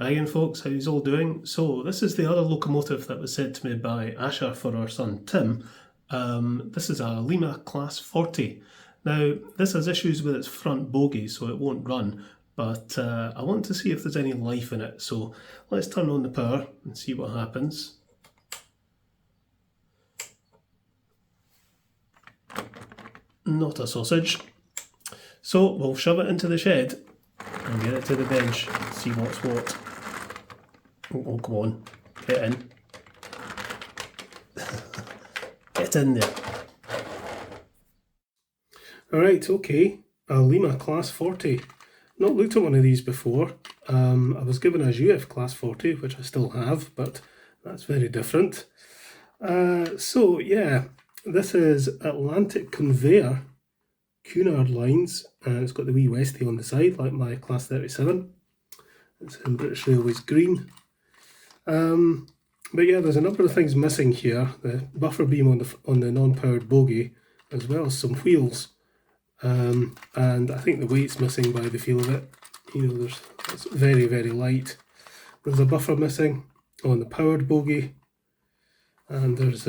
Hi again folks, how you all doing? So this is the other locomotive that was sent to me by Asher for our son Tim. This is a Lima Class 40. Now this has issues with its front bogie so it won't run, but I want to see if there's any life in it, so let's turn on the power and see what happens. Not a sausage. So we'll shove it into the shed and get it to the bench and see what's what. Oh, come on, get in. Get in there. Alright, okay, a Lima Class 40. Not looked at one of these before. I was given a UF Class 40, which I still have, but that's very different. So yeah, this is Atlantic Conveyor Cunard lines, and it's got the wee Westie on the side, like my Class 37. It's in British Railways green. But yeah, there's a number of things missing here. The buffer beam on the non-powered bogie, as well as some wheels. And I think the weight's missing by the feel of it. You know, it's very, very light. There's a buffer missing on the powered bogie, and there's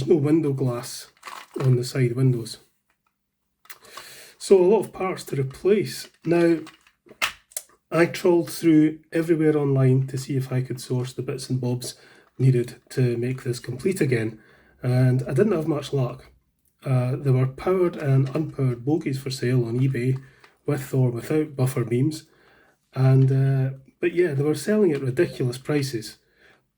no window glass on the side windows. So a lot of parts to replace. Now, I trawled through everywhere online to see if I could source the bits and bobs needed to make this complete again, and I didn't have much luck. There were powered and unpowered bogies for sale on eBay, with or without buffer beams, and but yeah, they were selling at ridiculous prices.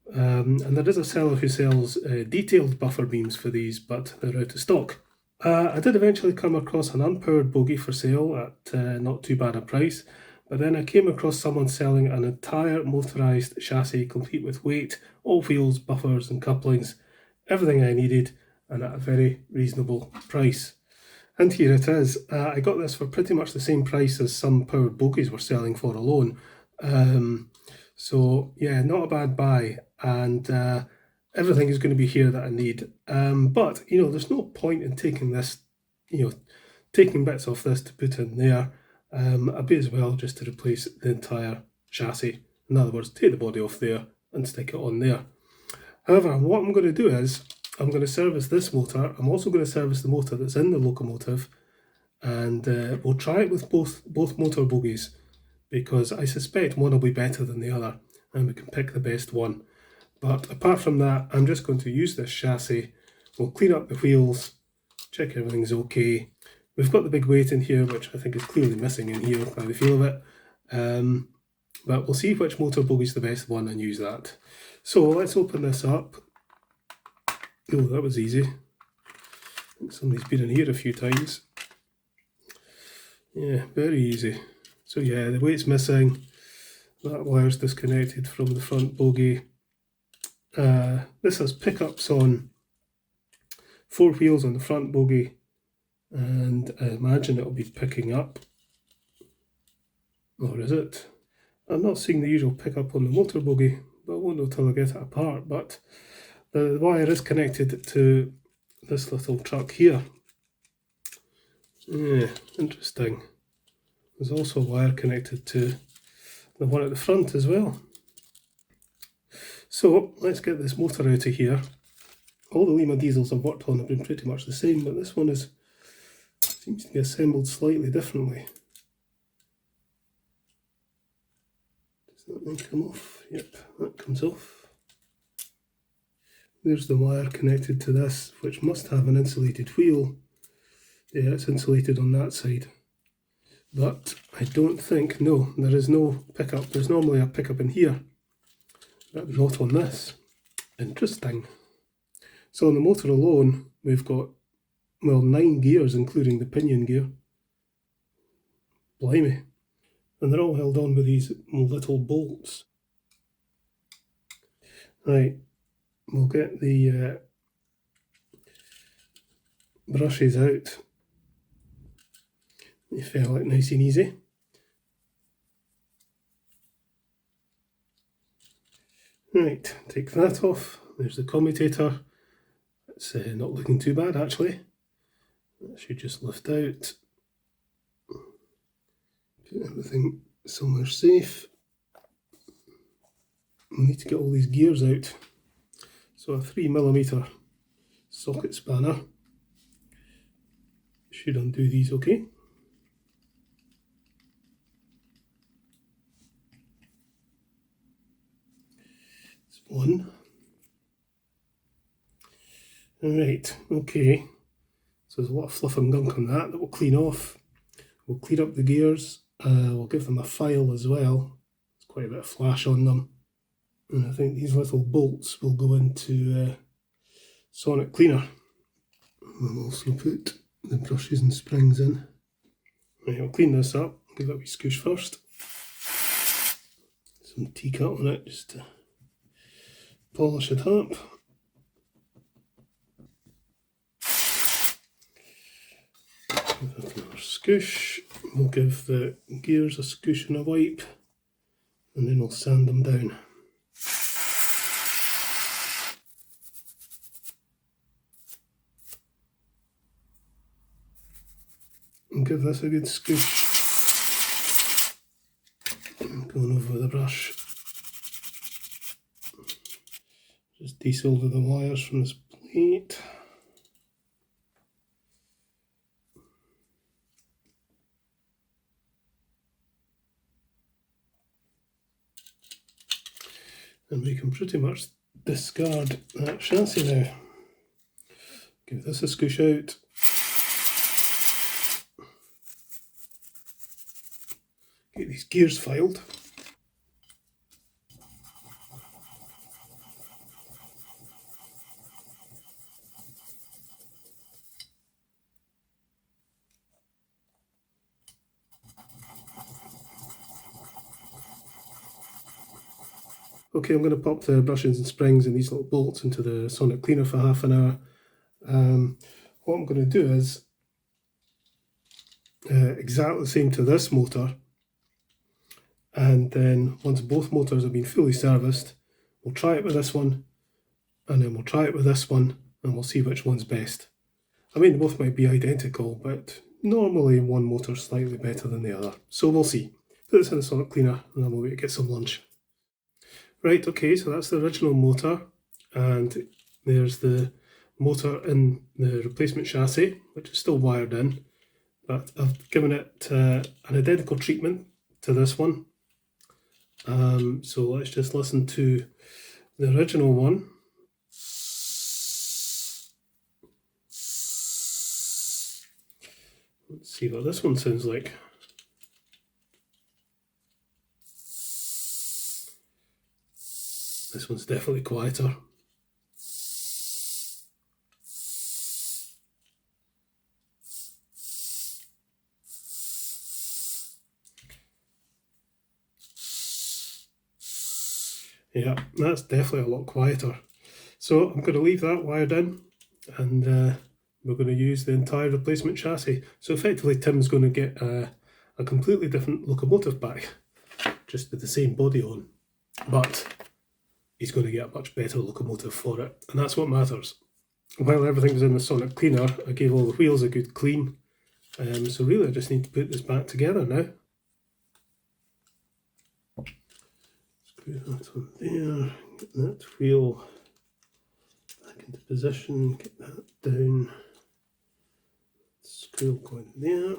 And there is a seller who sells detailed buffer beams for these, but they're out of stock. I did eventually come across an unpowered bogie for sale at not too bad a price, but then I came across someone selling an entire motorised chassis complete with weight, all wheels, buffers and couplings, everything I needed, and at a very reasonable price. And here it is. I got this for pretty much the same price as some powered bogies were selling for alone. So yeah, not a bad buy, and everything is going to be here that I need. But you know, there's no point in taking this, you know, taking bits off this to put in there. I'd be as well just to replace the entire chassis. In other words, take the body off there and stick it on there. However, what I'm going to do is I'm going to service this motor. I'm also going to service the motor that's in the locomotive, and we'll try it with both motor bogies, because I suspect one will be better than the other and we can pick the best one. But apart from that, I'm just going to use this chassis. We'll clean up the wheels, check everything's okay. We've got the big weight in here, which I think is clearly missing in here by the feel of it. But we'll see which motor bogey's the best one and use that. So let's open this up. Oh, that was easy. I think somebody's been in here a few times. Yeah, very easy. So yeah, the weight's missing. That wire's disconnected from the front bogie. This has pickups on 4 wheels on the front bogie, and I imagine it'll be picking up. Or is it? I'm not seeing the usual pickup on the motor bogie, but I won't know till I get it apart. But the wire is connected to this little truck here. Yeah, interesting. There's also a wire connected to the one at the front as well. So let's get this motor out of here. All the Lima diesels I've worked on have been pretty much the same, but this one seems to be assembled slightly differently. Does that thing come off? Yep, that comes off. There's the wire connected to this, which must have an insulated wheel. Yeah, it's insulated on that side. But I don't think, no, there is no pickup. There's normally a pickup in here, but not on this. Interesting. So on the motor alone, we've got, well, 9 gears, including the pinion gear. Blimey. And they're all held on with these little bolts. Right, we'll get the brushes out. They fell out nice and easy. Right, take that off. There's the commutator. It's not looking too bad actually. That should just lift out. Put everything somewhere safe. we need to get all these gears out. So a 3mm socket spanner should undo these okay. It's one. Alright, okay. So there's a lot of fluff and gunk on that we'll clean off. We'll clean up the gears. We'll give them a file as well. There's quite a bit of flash on them. And I think these little bolts will go into sonic cleaner. We'll also put the brushes and springs in. Right, I'll clean this up, give it a wee scoosh first. Some T-cut on it just to polish it up. Give that another scoosh. We'll give the gears a scoosh and a wipe, and then we'll sand them down. And give this a good scoosh. Going over with a brush. Just desolder the wires from this plate. And we can pretty much discard that chassis now. Give this a scoosh out. Get these gears filed. Okay, I'm going to pop the brushes and springs and these little bolts into the sonic cleaner for half an hour. What I'm going to do is exactly the same to this motor, and then once both motors have been fully serviced, we'll try it with this one, and then we'll try it with this one, and we'll see which one's best. I mean, both might be identical, but normally one motor's slightly better than the other, so we'll see. Put this in the sonic cleaner, and then we'll wait to get some lunch. Right, okay, so that's the original motor, and there's the motor in the replacement chassis, which is still wired in, but I've given it an identical treatment to this one. So let's just listen to the original one. Let's see what this one sounds like. This one's definitely quieter. Yeah, that's definitely a lot quieter. So I'm going to leave that wired in, and we're going to use the entire replacement chassis. So effectively Tim's going to get a completely different locomotive back, just with the same body on, but he's going to get a much better locomotive for it, and that's what matters. While everything was in the sonic cleaner, I gave all the wheels a good clean, so really I just need to put this back together now. Screw that on there, get that wheel back into position, get that down, screw going there.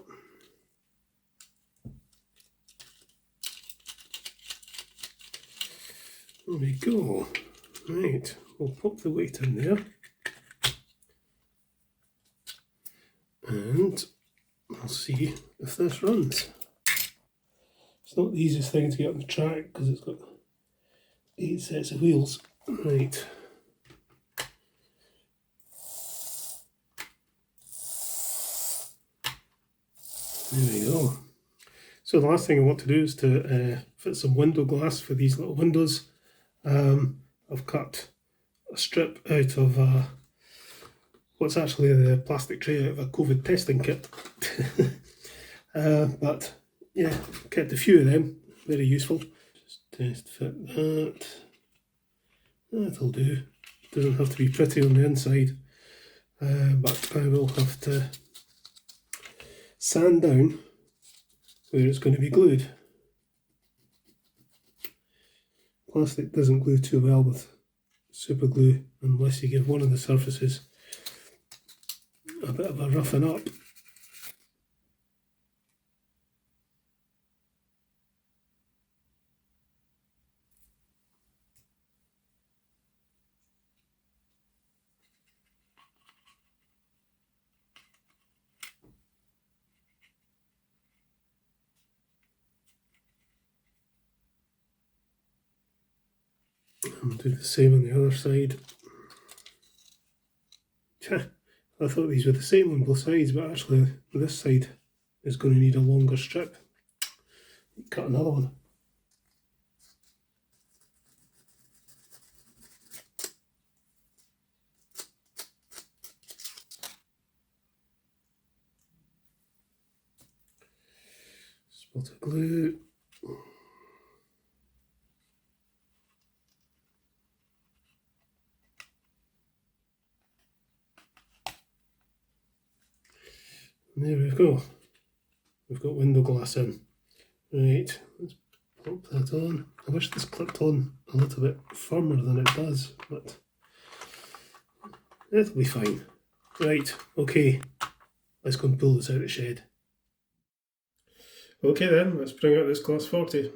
There we go. Right, we'll pop the weight in there, and I'll see if this runs. It's not the easiest thing to get on the track because it's got 8 sets of wheels. Right. There we go. So the last thing I want to do is to fit some window glass for these little windows. I've cut a strip out of what's actually a plastic tray out of a COVID testing kit. But yeah, kept a few of them, very useful. Just test fit that. That'll do. Doesn't have to be pretty on the inside, but I will have to sand down where it's going to be glued. Plastic doesn't glue too well with super glue unless you give one of the surfaces a bit of a roughen up. And do the same on the other side. I thought these were the same on both sides, but actually this side is going to need a longer strip. Cut another one. Spot of glue. And there we go. We've got window glass in. Right, let's pop that on. I wish this clipped on a little bit firmer than it does, but it'll be fine. Right, okay, let's go and pull this out of the shed. Okay then, let's bring out this Class 40.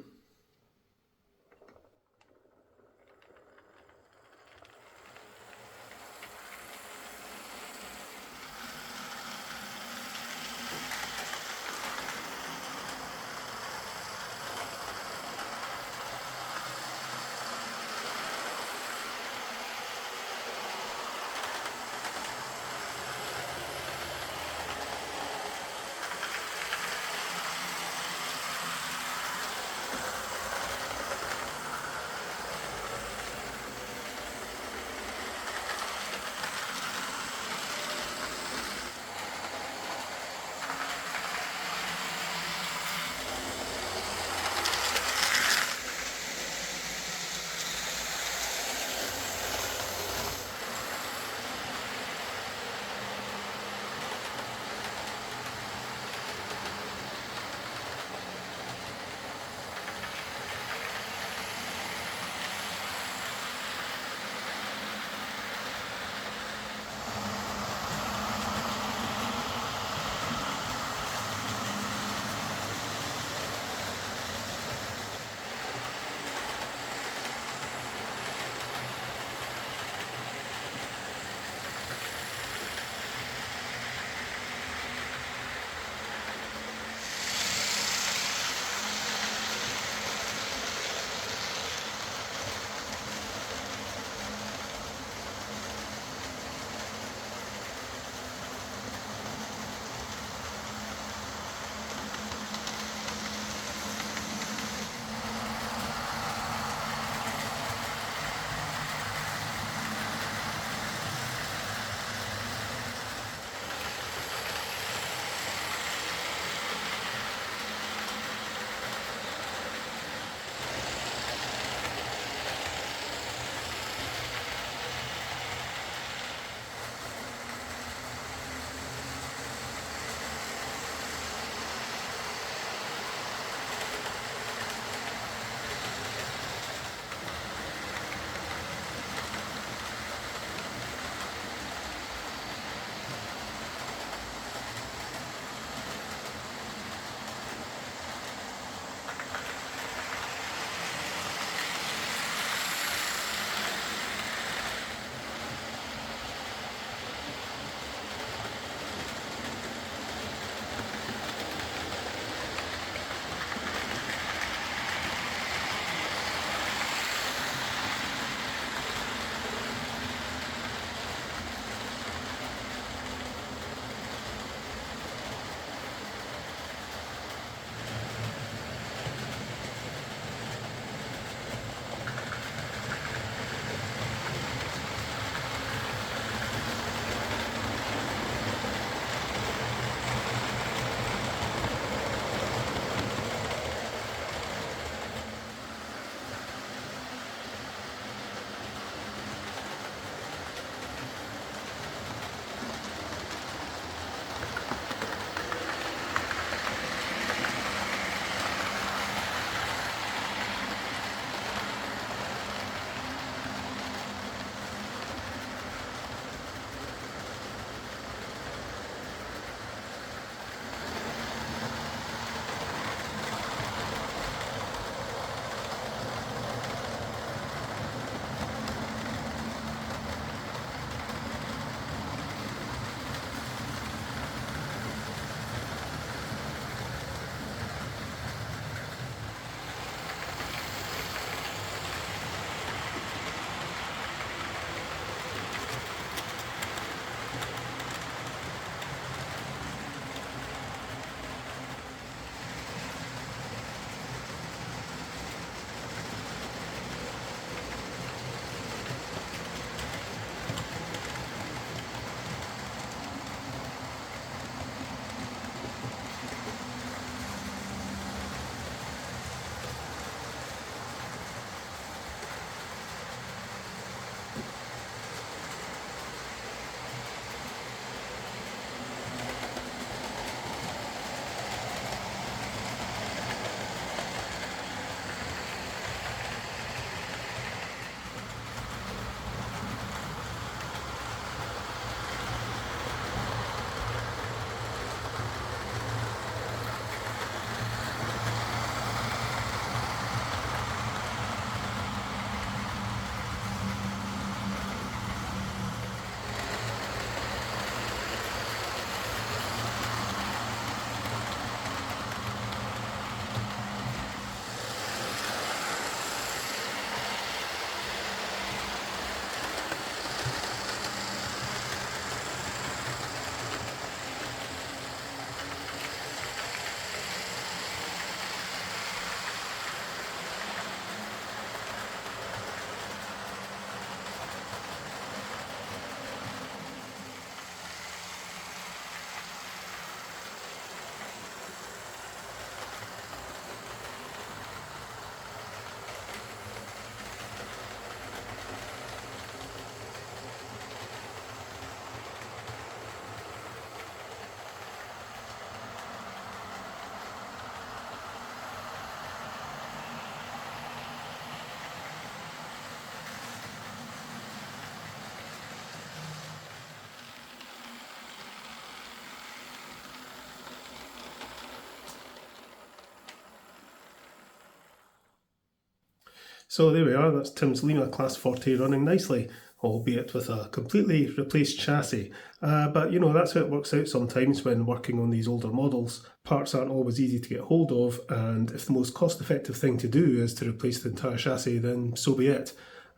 So there we are, that's Tim's Lima Class 40 running nicely, albeit with a completely replaced chassis. But you know, that's how it works out sometimes when working on these older models. Parts aren't always easy to get hold of, and if the most cost-effective thing to do is to replace the entire chassis, then so be it.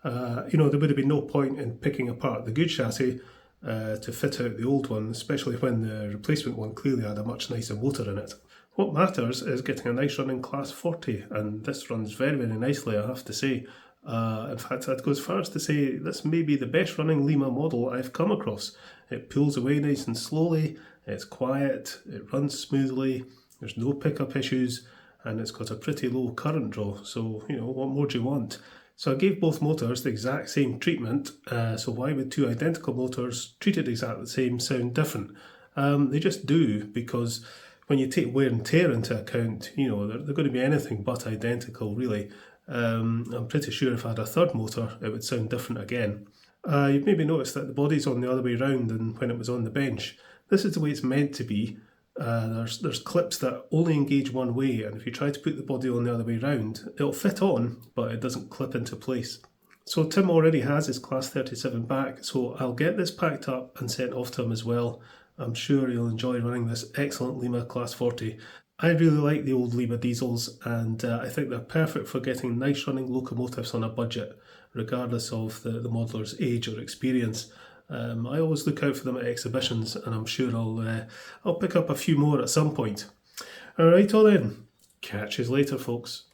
You know, there would have been no point in picking apart the good chassis to fit out the old one, especially when the replacement one clearly had a much nicer motor in it. What matters is getting a nice running Class 40, and this runs very, very nicely, I have to say. In fact, I'd go as far as to say this may be the best running Lima model I've come across. It pulls away nice and slowly, it's quiet, it runs smoothly, there's no pickup issues, and it's got a pretty low current draw, so you know, what more do you want? So I gave both motors the exact same treatment, so why would two identical motors treated exactly the same sound different? They just do, because when you take wear and tear into account, you know, they're going to be anything but identical, really. I'm pretty sure if I had a third motor, it would sound different again. You've maybe noticed that the body's on the other way round than when it was on the bench. This is the way it's meant to be. There's clips that only engage one way, and if you try to put the body on the other way round, it'll fit on, but it doesn't clip into place. So Tim already has his Class 37 back, so I'll get this packed up and sent off to him as well. I'm sure he'll enjoy running this excellent Lima Class 40. I really like the old Lima diesels, and I think they're perfect for getting nice running locomotives on a budget, regardless of the modeller's age or experience. I always look out for them at exhibitions, and I'm sure I'll pick up a few more at some point. Alright, all then. Catch you later, folks.